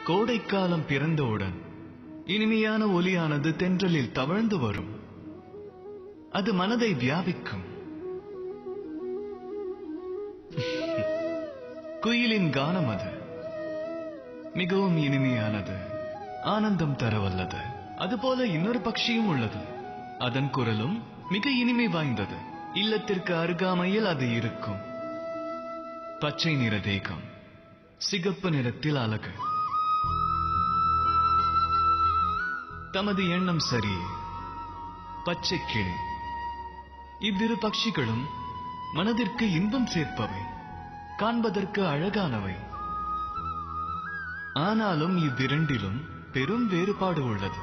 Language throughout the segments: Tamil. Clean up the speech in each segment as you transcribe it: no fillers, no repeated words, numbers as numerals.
கோடைக்காலம் பிறந்தவுடன் இனிமையான ஒலியானது தென்றலில் தவழ்ந்து வரும். அது மனதை வியாபிக்கும். குயிலின் கானம் அது மிகவும் இனிமையானது, ஆனந்தம் தரவல்லது. அதுபோல இன்னொரு பட்சியும் உள்ளது. அதன் குரலும் மிக இனிமை வாய்ந்தது. இல்லத்திற்கு அருகாமையில் அது இருக்கும். பச்சை நிற தேகம், சிகப்பு நிறத்தில் அழகு. தமது எண்ணம் சரியே. பச்சை கிளி. இவ்விரு பட்சிகளும் மனதிற்கு இன்பம் சேர்ப்பவை, காண்பதற்கு அழகானவை. ஆனாலும் இவ்விரண்டிலும் பெரும் வேறுபாடு உள்ளது.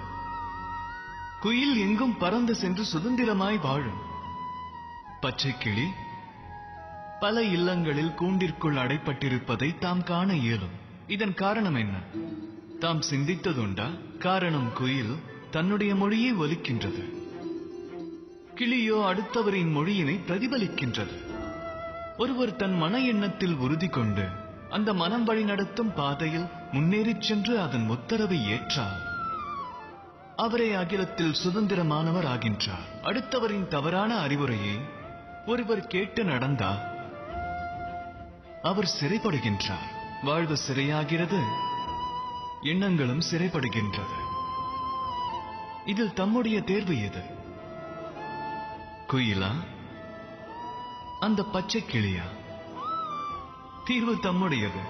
குயில் எங்கும் பறந்து சென்று சுதந்திரமாய் வாழும். பச்சை கிளி பல இல்லங்களில் கூண்டிற்குள் அடைப்பட்டிருப்பதை தாம் காண இயலும். இதன் காரணம் என்ன? தாம் சிந்தித்ததுண்டா? காரணம், குயில் தன்னுடைய மொழியை ஒலிக்கின்றது. கிளியோ அடுத்தவரின் மொழியினை பிரதிபலிக்கின்றது. ஒருவர் தன் மன எண்ணத்தில் உறுதி கொண்டு அந்த மனம் வழி நடத்தும் பாதையில் முன்னேறிச் சென்று அதன் உத்தரவை ஏற்றார், அவரே அகிலத்தில் சுதந்திரமானவர் ஆகின்றார். அடுத்தவரின் தவறான அறிவுரையை ஒருவர் கேட்டு நடந்தார், அவர் சிறைப்படுகின்றார். வாழ்வு சிறையாகிறது, எண்ணங்களும் சிறைப்படுகின்றது. இதில் தம்முடைய தேர்வு எது? குயிலா, அந்த பச்சை கிளியா? தீர்வு தம்முடையது.